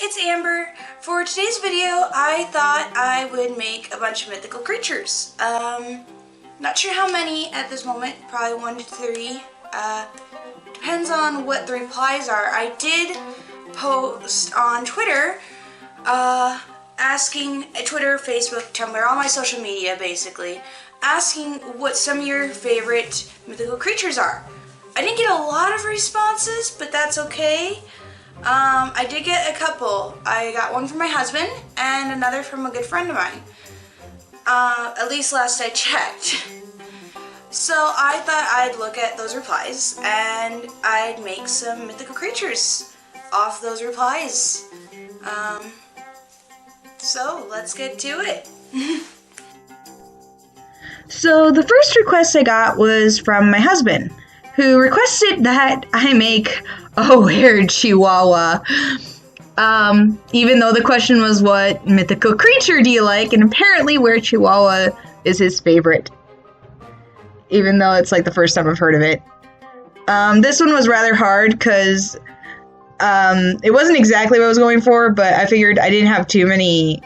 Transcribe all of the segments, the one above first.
it's Amber. For today's video, I thought I would make a bunch of mythical creatures. Not sure how many at this moment, probably 1 to 3. Depends on what the replies are. I did post on Twitter, asking, Twitter, Facebook, Tumblr, all my social media basically, asking what some of your favorite mythical creatures are. I didn't get a lot of responses, but that's okay. I did get a couple. I got one from my husband and another from a good friend of mine. At least last I checked. So I thought I'd look at those replies and I'd make some mythical creatures off those replies. So let's get to it. So the first request I got was from my husband, who requested that I make a weird chihuahua. Even though the question was, what mythical creature do you like? And apparently weird chihuahua is his favorite. Even though it's like the first time I've heard of it. This one was rather hard because it wasn't exactly what I was going for, but I figured I didn't have too many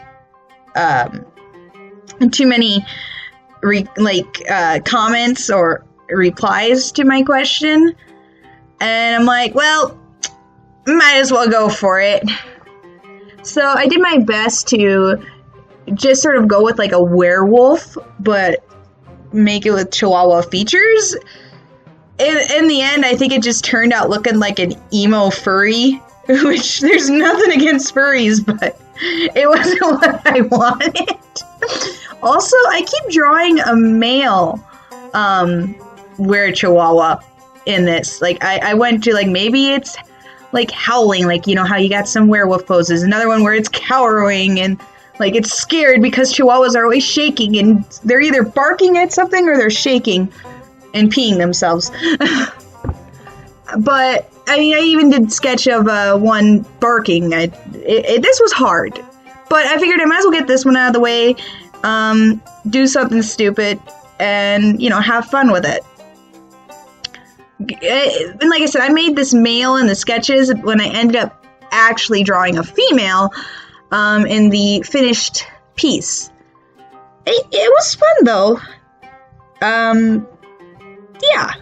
comments or replies to my question. And I'm like, well, might as well go for it. So I did my best to just sort of go with like a werewolf, but make it with chihuahua features. In the end, I think it just turned out looking like an emo furry, which there's nothing against furries, but it wasn't what I wanted. Also, I keep drawing a male weird chihuahua in this. Like, I went to, like, maybe it's, like, howling, like, you know how you got some werewolf poses. Another one where it's cowering and, like, it's scared because chihuahuas are always shaking and they're either barking at something or they're shaking and peeing themselves. But, I mean, I even did sketch of one barking. This was hard. But I figured I might as well get this one out of the way, do something stupid, and, you know, have fun with it. And like I said, I made this male in the sketches when I ended up actually drawing a female in the finished piece. It was fun, though. Yeah.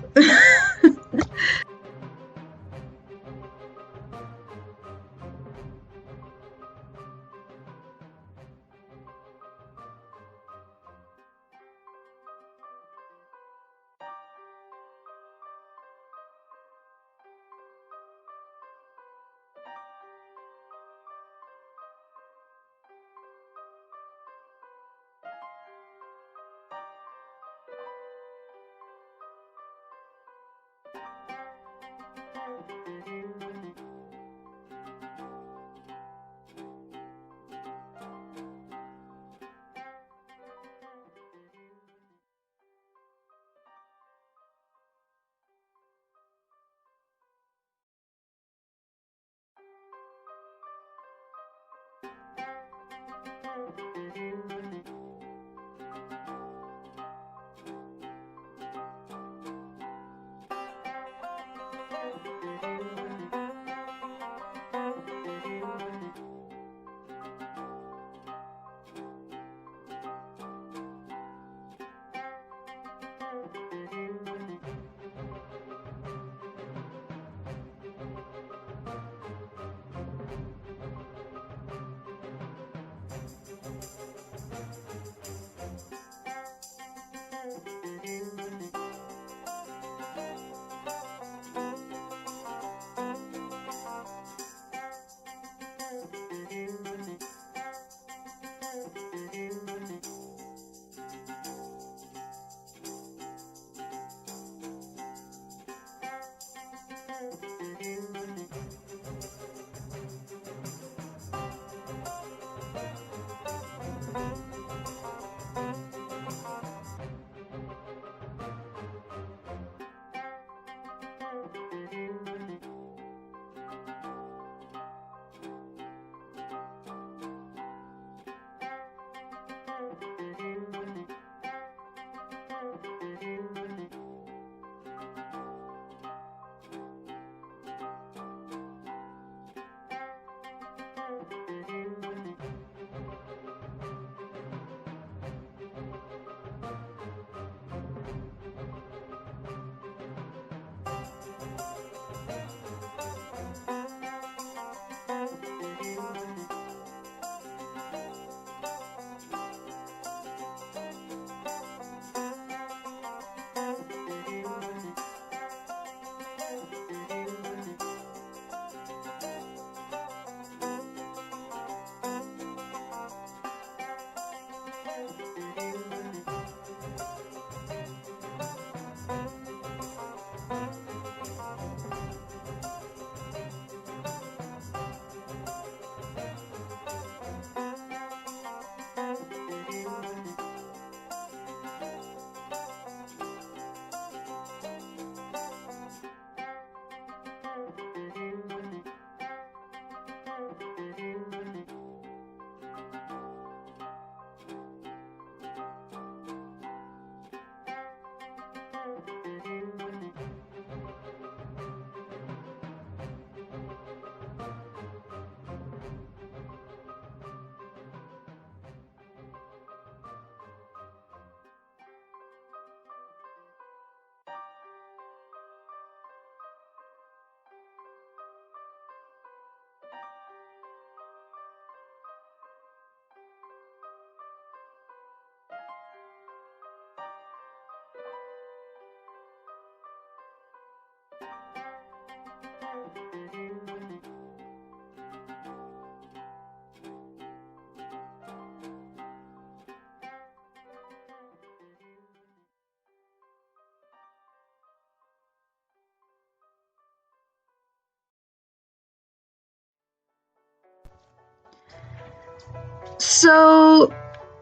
So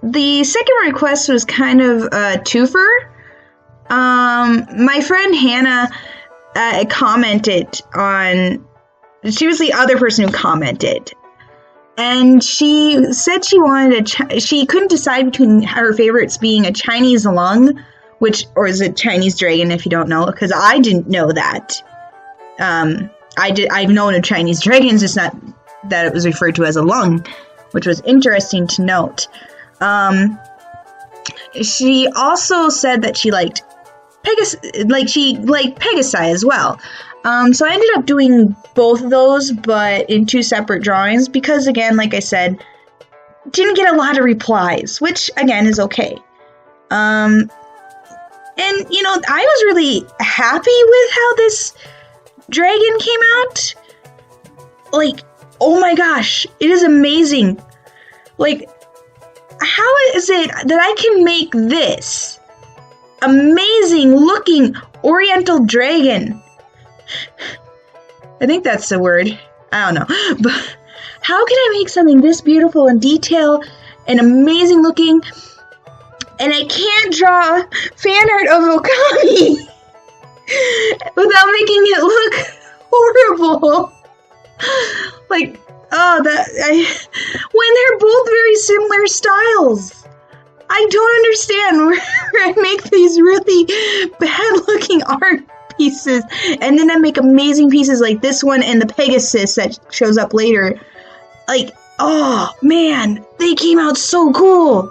the second request was kind of a twofer. My friend Hannah commented on. She was the other person who commented, and she said she wanted she couldn't decide between her favorites being a Chinese lung, or is it Chinese dragon if you don't know, because I didn't know that. I've known of Chinese dragons, it's not that it was referred to as a lung, which was interesting to note. She also said that she liked Pegasi as well. So I ended up doing both of those, but in two separate drawings, because again, like I said, didn't get a lot of replies, which again is okay. And you know, I was really happy with how this dragon came out. Like, oh my gosh, it is amazing. Like, how is it that I can make this amazing looking oriental dragon? I think that's the word. I don't know. But how can I make something this beautiful and detailed and amazing looking, and I can't draw fan art of Okami without making it look horrible? Like, when they're both very similar styles. I don't understand where I make these really bad looking art pieces, and then I make amazing pieces like this one and the Pegasus that shows up later. Like, oh man, they came out so cool.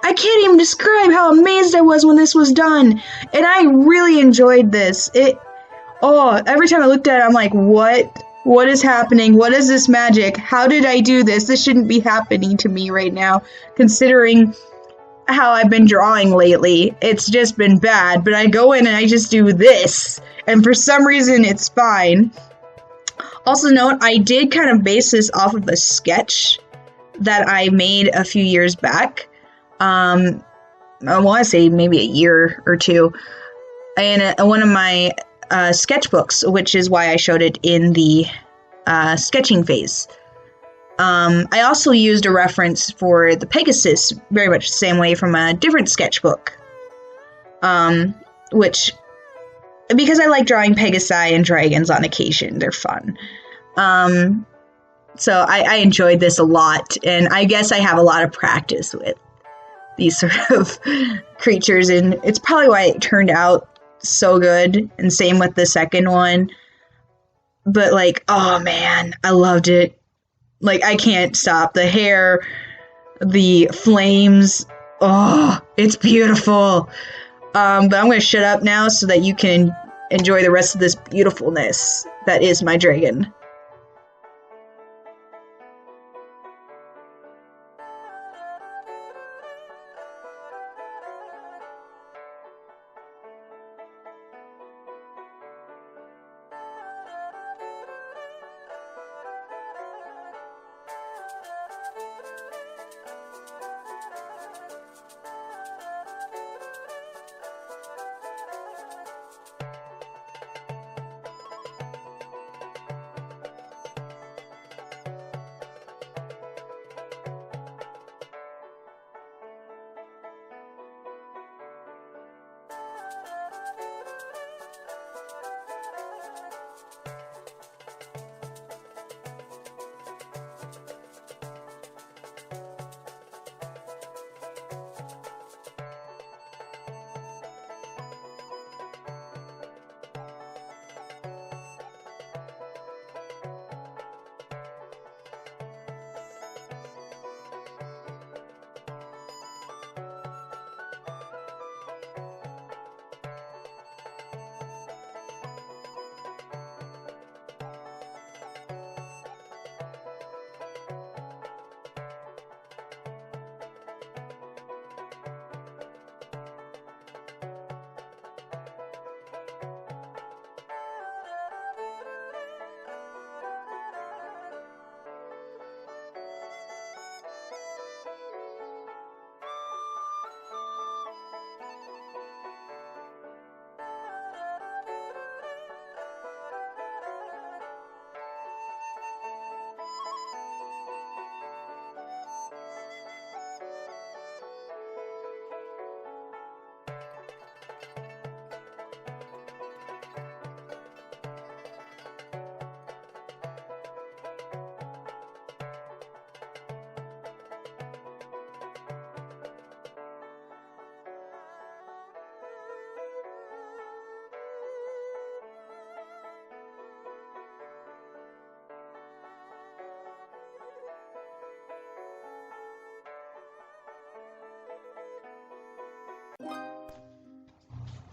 I can't even describe how amazed I was when this was done, and I really enjoyed this. Every time I looked at it, I'm like, what is happening? What is this magic? How did I do this? This shouldn't be happening to me right now, considering how I've been drawing lately. It's just been bad, but I go in and I just do this, and for some reason it's fine. Also note, I did kind of base this off of a sketch that I made a few years back. I want to say maybe a year or two, in one of my sketchbooks, which is why I showed it in the sketching phase. I also used a reference for the Pegasus, very much the same way, from a different sketchbook. Because I like drawing Pegasi and dragons on occasion, they're fun. So I enjoyed this a lot, and I guess I have a lot of practice with these sort of creatures, and it's probably why it turned out so good, and same with the second one. But like, oh man, I loved it. Like, I can't stop. The hair, the flames, it's beautiful. But I'm going to shut up now so that you can enjoy the rest of this beautifulness that is my dragon.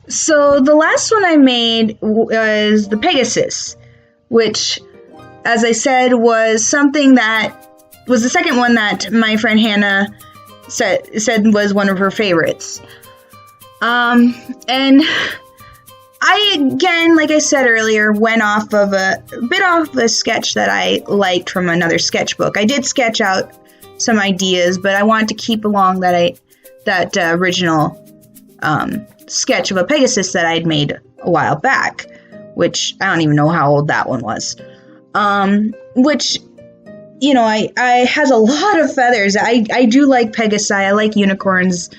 So the last one I made was the Pegasus, which, as I said, was something that was the second one that my friend Hannah said was one of her favorites. And I, again, like I said earlier, went off of a sketch that I liked from another sketchbook. I did sketch out some ideas, but I wanted to keep along that original sketch of a Pegasus that I'd made a while back, which I don't even know how old that one was. Which, you know, I has a lot of feathers. I do like Pegasi. I like unicorns,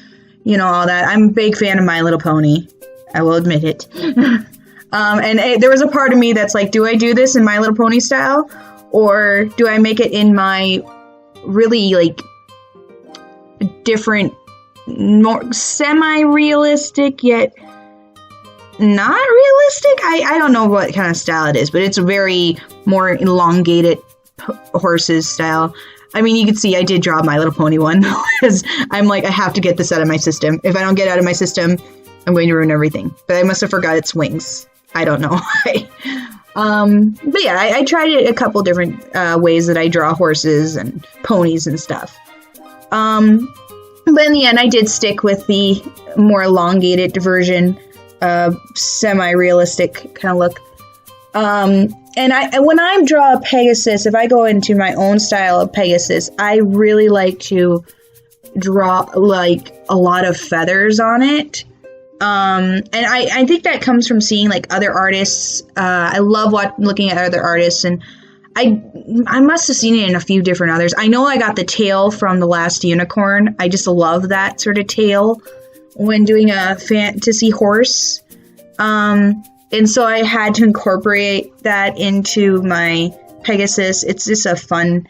you know, all that. I'm a big fan of My Little Pony. I will admit it. And there was a part of me that's like, do I do this in My Little Pony style? Or do I make it in my really, like, different, more semi-realistic, yet not realistic? I don't know what kind of style it is, but it's a very more elongated horses style. I mean, you can see I did draw My Little Pony one, because I'm like, I have to get this out of my system. If I don't get it out of my system, I'm going to ruin everything. But I must have forgot its wings. I don't know why. But yeah, I tried it a couple different ways that I draw horses and ponies and stuff. But in the end, I did stick with the more elongated version, semi-realistic kind of look. And when I draw a Pegasus, if I go into my own style of Pegasus, I really like to draw like a lot of feathers on it. And I think that comes from seeing like other artists. I love looking at other artists, and I must have seen it in a few different others. I know I got the tail from The Last Unicorn. I just love that sort of tail when doing a fantasy horse. And so I had to incorporate that into my Pegasus. It's just a fun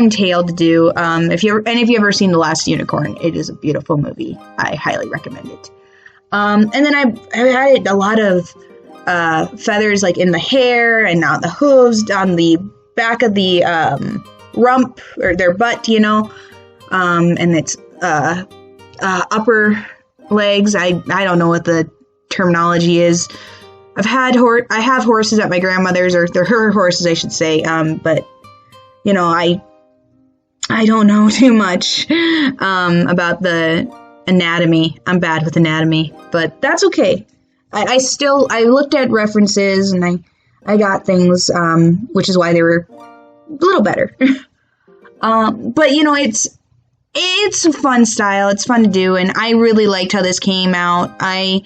tale to do. If you've ever seen The Last Unicorn, it is a beautiful movie. I highly recommend it. And then I've had a lot of feathers like in the hair and on the hooves, on the back of the rump or their butt, you know, and its upper legs. I don't know what the terminology is. I have horses at my grandmother's, or they're her horses, I should say. But you know, I don't know too much about the anatomy. I'm bad with anatomy, but that's okay. I looked at references and I got things, which is why they were a little better. But you know, it's a fun style. It's fun to do, and I really liked how this came out. I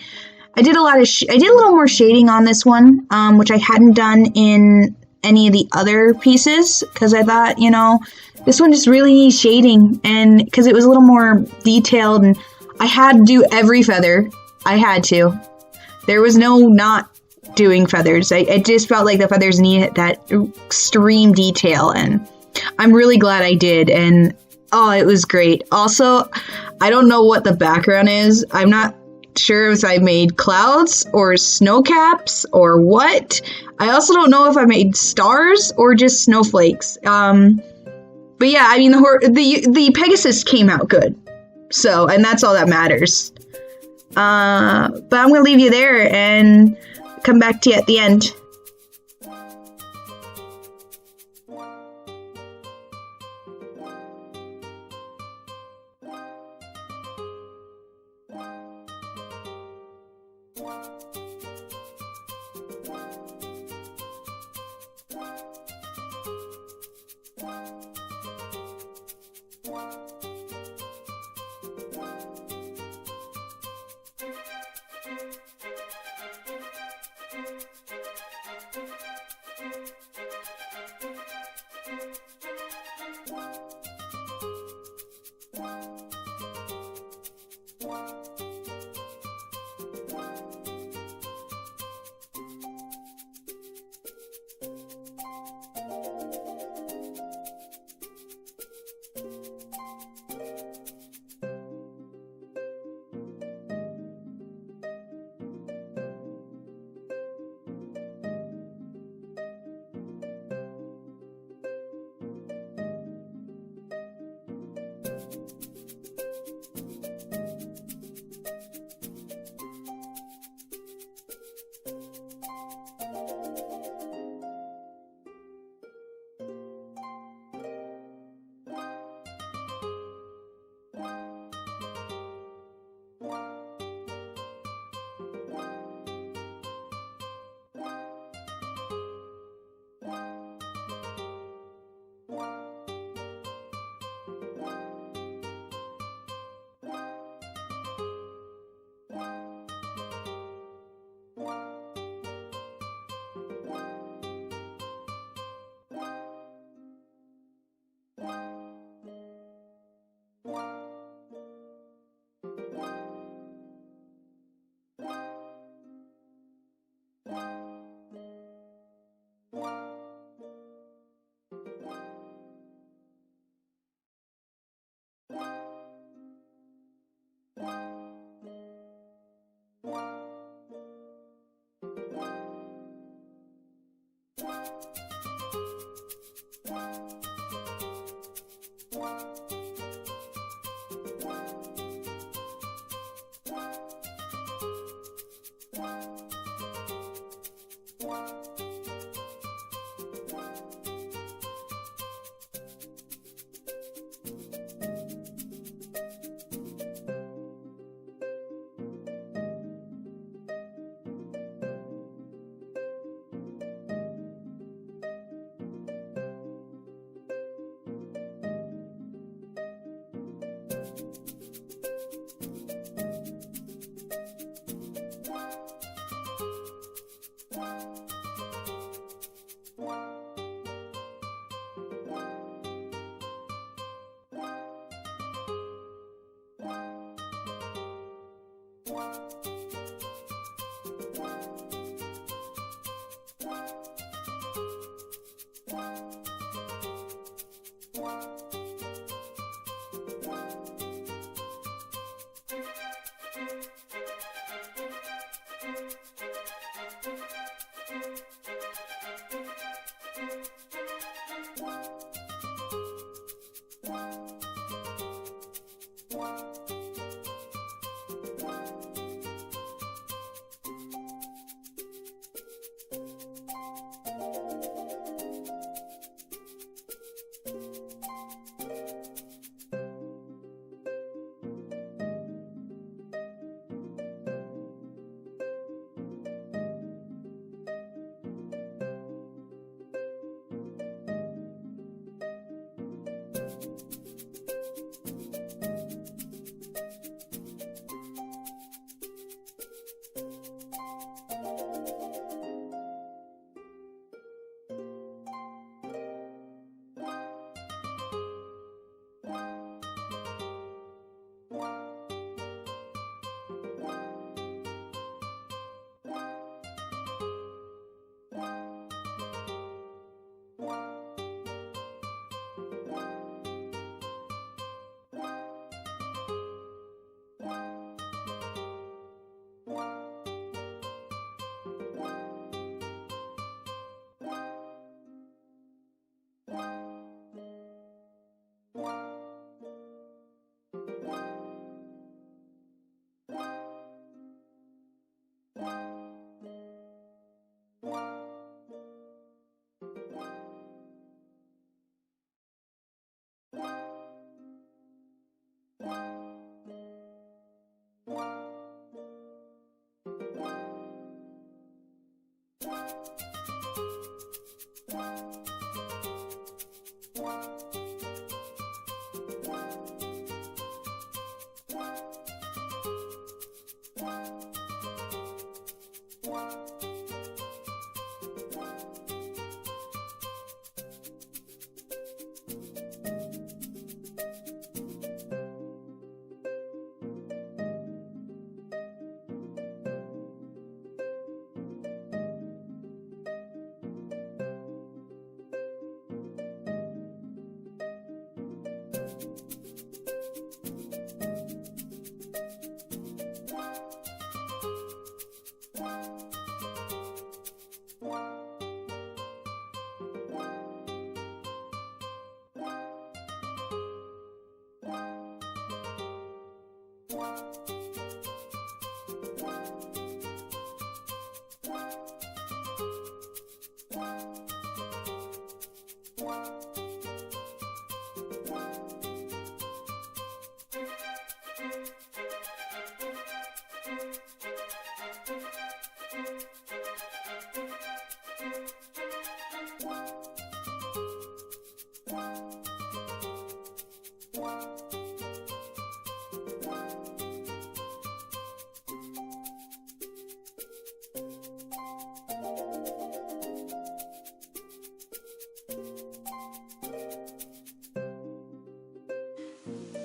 did a little more shading on this one, which I hadn't done in any of the other pieces, because I thought, you know, this one just really needs shading, and because it was a little more detailed, and I had to do every feather. I had to. There was no not doing feathers. I just felt like the feathers needed that extreme detail, and I'm really glad I did, and oh, it was great. Also, I don't know what the background is. I'm not sure if I made clouds or snow caps or what. I also don't know if I made stars or just snowflakes. But yeah, I mean, the Pegasus came out good. So, and that's all that matters. But I'm going to leave you there and come back to you at the end.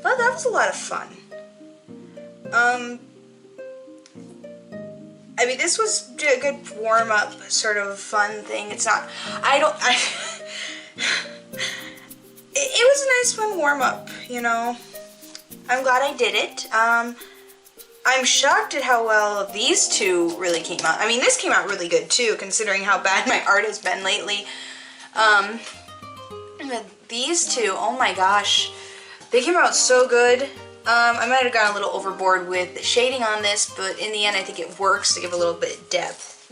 Well, that was a lot of fun. I mean, this was a good warm-up sort of fun thing. It's not, it was a nice fun warm-up, you know. I'm glad I did it. I'm shocked at how well these two really came out. I mean, this came out really good too, considering how bad my art has been lately. these two, oh my gosh. They came out so good. I might have gone a little overboard with the shading on this, but in the end I think it works to give a little bit of depth.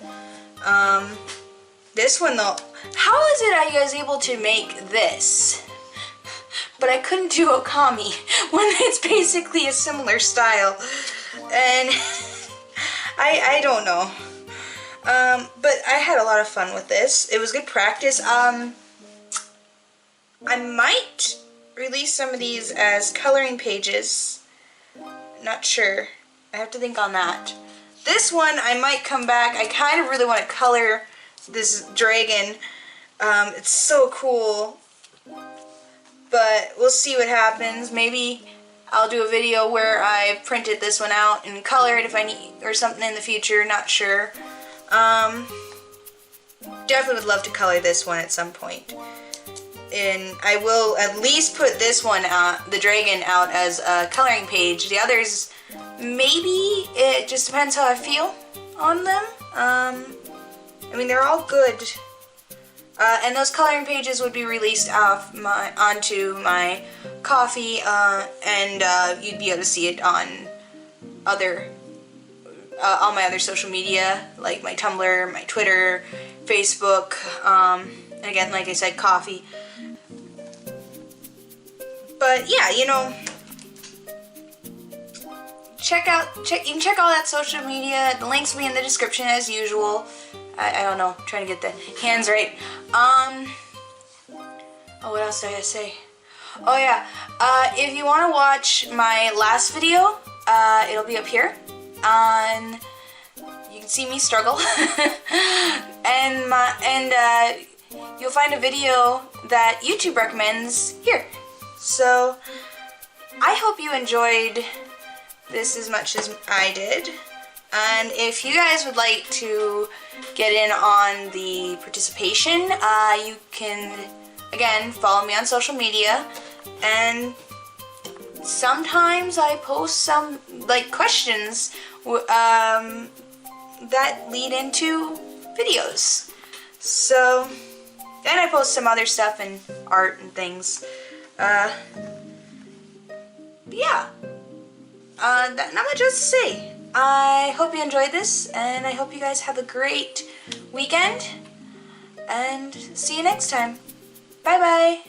This one though, how is it I was able to make this, but I couldn't do Okami when it's basically a similar style? And I don't know. But I had a lot of fun with this. It was good practice. I might release some of these as coloring pages. Not sure. I have to think on that. This one I might come back. I kind of really want to color this dragon. It's so cool. But we'll see what happens. Maybe I'll do a video where I printed this one out and color it if I need, or something in the future. Not sure. Definitely would love to color this one at some point. And I will at least put this one, the dragon, out as a coloring page. The others, maybe. It just depends how I feel on them. I mean, they're all good. And those coloring pages would be released onto my Ko-fi, and you'd be able to see it on all my other social media, like my Tumblr, my Twitter, Facebook, and again, like I said, Ko-fi. But yeah, you know, you can check all that social media. The links will be in the description as usual. I don't know, I'm trying to get the hands right. Oh, what else did I gotta say? Oh yeah, if you want to watch my last video, it'll be up here. You can see me struggle, and you'll find a video that YouTube recommends here. So I hope you enjoyed this as much as I did. And if you guys would like to get in on the participation, you can, again, follow me on social media. And sometimes I post some, like, questions that lead into videos. So, and I post some other stuff and art and things. But yeah. Not much else to say. I hope you enjoyed this, and I hope you guys have a great weekend, and see you next time. Bye bye!